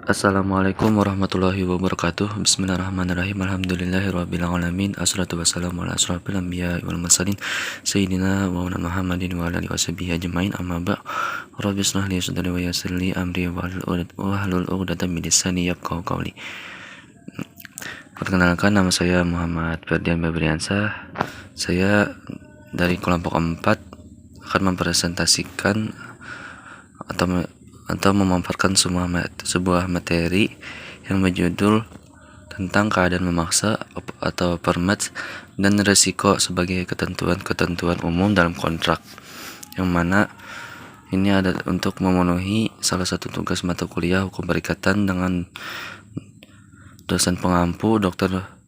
Assalamualaikum warahmatullahi wabarakatuh. Bismillahirrahmanirrahim. Alhamdulillahirrabbilalamin. Assalatu wassalamu ala asrafil anbiya wal mursalin Sayyidina wa maulana Muhammadin wa ala alihi washabihi ajmain. Amma ba' Rabbi shrah li sadri wa yassir li amri wa hlul 'uqdatam min lisani yafqahu qawli. Perkenalkan, nama saya Muhammad Ferdian Febriansah. Saya dari kelompok 4 akan mempresentasikan atau memaparkan sebuah materi yang berjudul tentang keadaan memaksa atau permats dan resiko sebagai ketentuan-ketentuan umum dalam kontrak, yang mana ini ada untuk memenuhi salah satu tugas mata kuliah hukum perikatan dengan dosen pengampu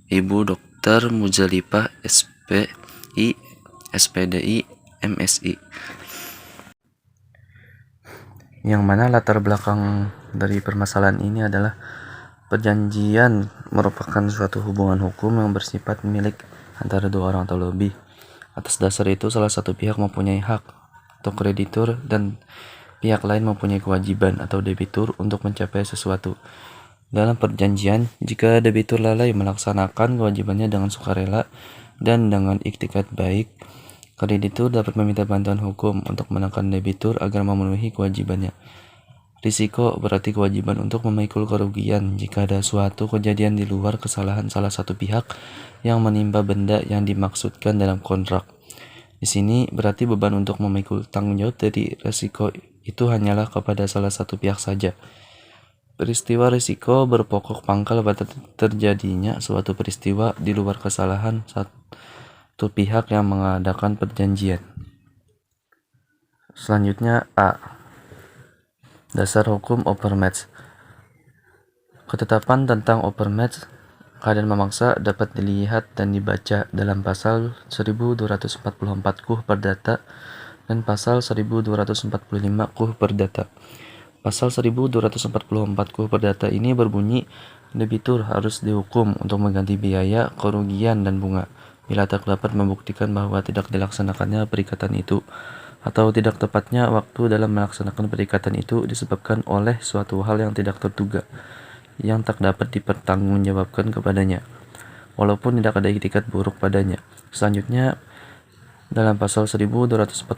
Ibu Dr. Muzalifah SPI, SPDI, MSI, yang mana latar belakang dari permasalahan ini adalah perjanjian merupakan suatu hubungan hukum yang bersifat milik antara dua orang atau lebih. Atas dasar itu, salah satu pihak mempunyai hak atau kreditur dan pihak lain mempunyai kewajiban atau debitur untuk mencapai sesuatu. Dalam perjanjian, jika debitur lalai melaksanakan kewajibannya dengan sukarela dan dengan iktikad baik, kreditur dapat meminta bantuan hukum untuk menekan debitur agar memenuhi kewajibannya. Risiko berarti kewajiban untuk memikul kerugian jika ada suatu kejadian di luar kesalahan salah satu pihak yang menimpa benda yang dimaksudkan dalam kontrak. Di sini berarti beban untuk memikul tanggung jawab dari risiko itu hanyalah kepada salah satu pihak saja. Peristiwa risiko berpokok pangkal pada terjadinya suatu peristiwa di luar kesalahan satu pihak yang mengadakan perjanjian. Selanjutnya A. Dasar hukum overmatch. Ketetapan tentang overmatch keadaan memaksa dapat dilihat dan dibaca dalam pasal 1244 KUH Perdata dan pasal 1245 KUH Perdata. Pasal 1244 KUH Perdata ini berbunyi, debitur harus dihukum untuk mengganti biaya, kerugian, dan bunga bila tak dapat membuktikan bahwa tidak dilaksanakannya perikatan itu, atau tidak tepatnya waktu dalam melaksanakan perikatan itu disebabkan oleh suatu hal yang tidak terduga yang tak dapat dipertanggungjawabkan kepadanya, walaupun tidak ada itikat buruk padanya. Selanjutnya, dalam pasal 1245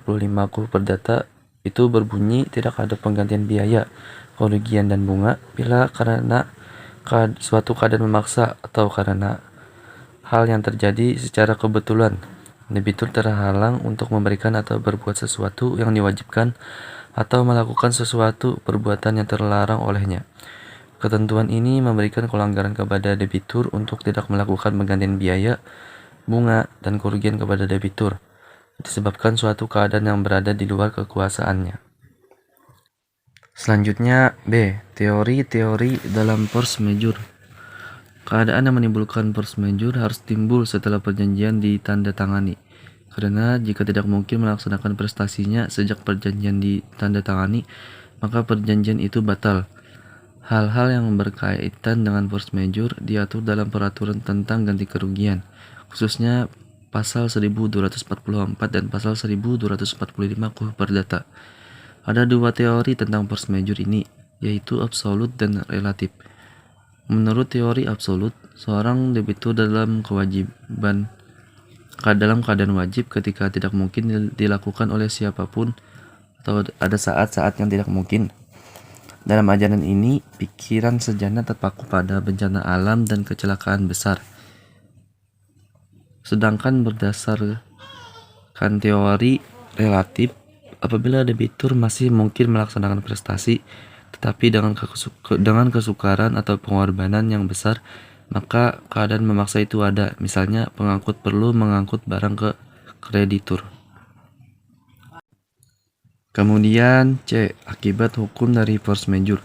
KUH Perdata itu berbunyi, tidak ada penggantian biaya, kerugian, dan bunga bila karena suatu keadaan memaksa atau karena hal yang terjadi secara kebetulan debitur terhalang untuk memberikan atau berbuat sesuatu yang diwajibkan atau melakukan sesuatu perbuatan yang terlarang olehnya. Ketentuan ini memberikan kelonggaran kepada debitur untuk tidak melakukan penggantian biaya, bunga, dan kerugian kepada debitur disebabkan suatu keadaan yang berada di luar kekuasaannya. Selanjutnya B. Teori-teori dalam force majeure. Keadaan yang menimbulkan force majeure harus timbul setelah perjanjian ditandatangani, karena jika tidak mungkin melaksanakan prestasinya sejak perjanjian ditandatangani, maka perjanjian itu batal. Hal-hal yang berkaitan dengan force majeure diatur dalam peraturan tentang ganti kerugian, khususnya pasal 1244 dan pasal 1245 KUH Perdata. Ada dua teori tentang force majeure ini, yaitu absolut dan relatif. Menurut teori absolut, seorang debitur dalam keadaan wajib ketika tidak mungkin dilakukan oleh siapapun, atau ada saat-saat yang tidak mungkin. Dalam ajaran ini, pikiran sejana terpaku pada bencana alam dan kecelakaan besar. Sedangkan berdasarkan teori relatif, apabila debitur masih mungkin melaksanakan prestasi, tetapi dengan kesukaran atau pengorbanan yang besar, maka keadaan memaksa itu ada. Misalnya, pengangkut perlu mengangkut barang ke kreditur. Kemudian C. Akibat hukum dari force majeure.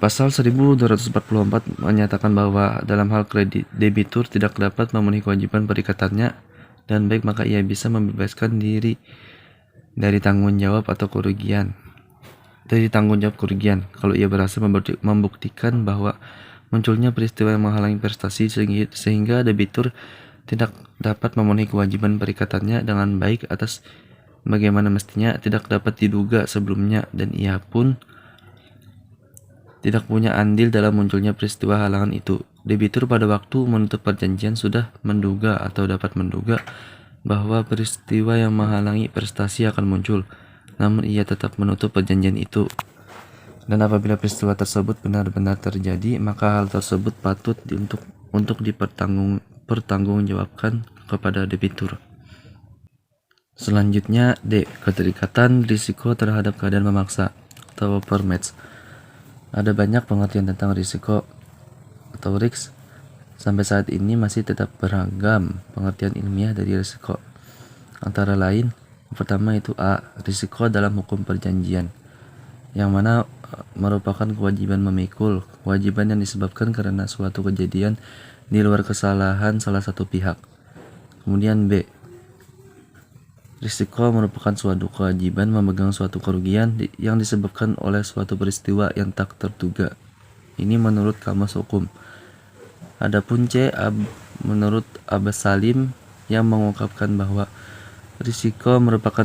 Pasal 1244 menyatakan bahwa dalam hal debitur tidak dapat memenuhi kewajiban perikatannya dan baik, maka ia bisa membebaskan diri dari tanggung jawab kerugian kalau ia berhasil membuktikan bahwa munculnya peristiwa yang menghalangi prestasi sehingga debitur tidak dapat memenuhi kewajiban perikatannya dengan baik atas bagaimana mestinya tidak dapat diduga sebelumnya, dan ia pun tidak punya andil dalam munculnya peristiwa halangan itu. Debitur pada waktu menutup perjanjian sudah menduga atau dapat menduga bahwa peristiwa yang menghalangi prestasi akan muncul, namun ia tetap menutup perjanjian itu. Dan apabila peristiwa tersebut benar-benar terjadi, maka hal tersebut patut untuk dipertanggungjawabkan kepada debitur. Selanjutnya, D. Keterikatan risiko terhadap keadaan memaksa atau overmatch. Ada banyak pengertian tentang risiko atau risk. Sampai saat ini masih tetap beragam pengertian ilmiah dari risiko. Antara lain, yang pertama itu A. Risiko dalam hukum perjanjian, yang mana merupakan kewajiban memikul, kewajiban yang disebabkan karena suatu kejadian di luar kesalahan salah satu pihak. Kemudian B. Risiko merupakan suatu kewajiban memegang suatu kerugian yang disebabkan oleh suatu peristiwa yang tak terduga. Ini menurut Kamus Hukum. Adapun C. Menurut Abbas Salim yang mengungkapkan bahwa risiko merupakan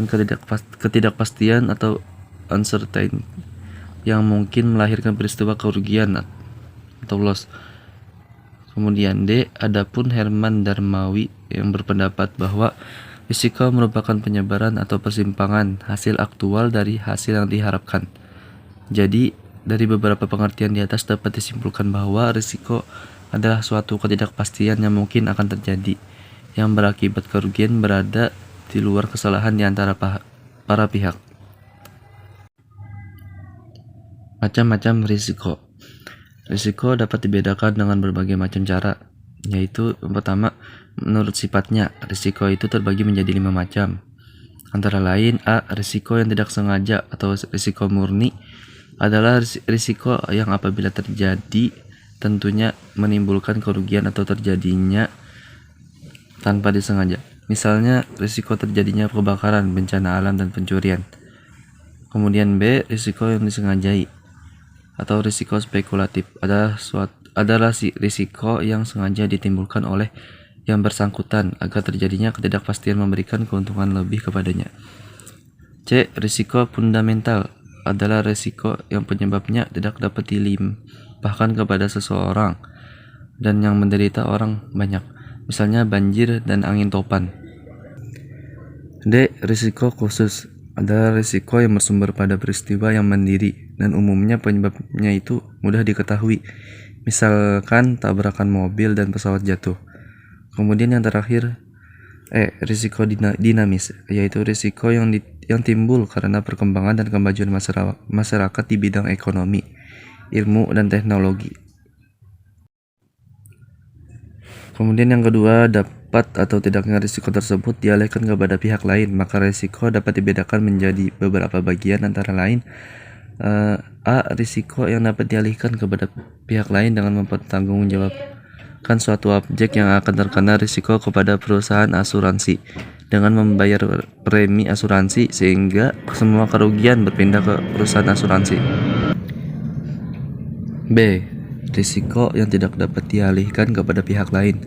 ketidakpastian atau uncertainty yang mungkin melahirkan peristiwa kerugian atau loss. Kemudian D. Adapun Herman Darmawi yang berpendapat bahwa risiko merupakan penyebaran atau persimpangan hasil aktual dari hasil yang diharapkan. Jadi, dari beberapa pengertian di atas dapat disimpulkan bahwa risiko adalah suatu ketidakpastian yang mungkin akan terjadi, yang berakibat kerugian berada di luar kesalahan di antara para pihak. Macam-macam risiko. Risiko dapat dibedakan dengan berbagai macam cara, yaitu yang pertama, menurut sifatnya, risiko itu terbagi menjadi 5 macam. Antara lain, A. Risiko yang tidak sengaja atau risiko murni adalah risiko yang apabila terjadi tentunya menimbulkan kerugian atau terjadinya tanpa disengaja. Misalnya, risiko terjadinya kebakaran, bencana alam, dan pencurian. Kemudian B. Risiko yang disengajai atau risiko spekulatif adalah risiko yang sengaja ditimbulkan oleh yang bersangkutan agar terjadinya ketidakpastian memberikan keuntungan lebih kepadanya. C. Risiko fundamental adalah risiko yang penyebabnya tidak dapat dilimpahkan kepada seseorang dan yang menderita orang banyak, misalnya banjir dan angin topan. D. Risiko khusus adalah risiko yang bersumber pada peristiwa yang mandiri dan umumnya penyebabnya itu mudah diketahui, misalkan tabrakan mobil dan pesawat jatuh. Kemudian yang terakhir, risiko dinamis, yaitu risiko yang timbul karena perkembangan dan kemajuan masyarakat di bidang ekonomi, ilmu, dan teknologi. Kemudian yang kedua, dapat atau tidaknya risiko tersebut dialihkan kepada pihak lain. Maka risiko dapat dibedakan menjadi beberapa bagian, antara lain A. Risiko yang dapat dialihkan kepada pihak lain dengan mempertanggungjawabkan suatu objek yang akan terkena risiko kepada perusahaan asuransi dengan membayar premi asuransi sehingga semua kerugian berpindah ke perusahaan asuransi. B. Risiko yang tidak dapat dialihkan kepada pihak lain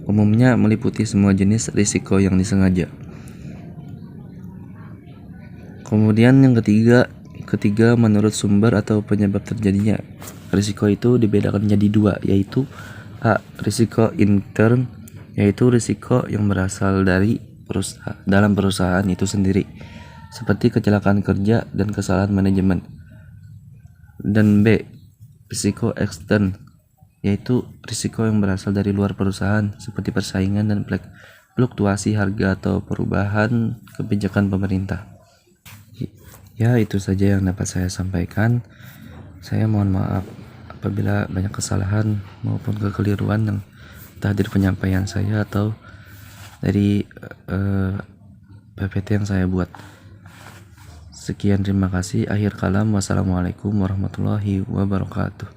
umumnya meliputi semua jenis risiko yang disengaja. Kemudian yang ketiga menurut sumber atau penyebab terjadinya risiko itu dibedakan menjadi 2, yaitu A. Risiko intern, yaitu risiko yang berasal dari dalam perusahaan itu sendiri, seperti kecelakaan kerja dan kesalahan manajemen. Dan B. Risiko ekstern, yaitu risiko yang berasal dari luar perusahaan, seperti persaingan dan fluktuasi harga atau perubahan kebijakan pemerintah. Ya, itu saja yang dapat saya sampaikan. Saya mohon maaf apabila banyak kesalahan maupun kekeliruan yang entah dari penyampaian saya atau dari PPT yang saya buat. Sekian, terima kasih. Akhir kalam, wassalamualaikum warahmatullahi wabarakatuh.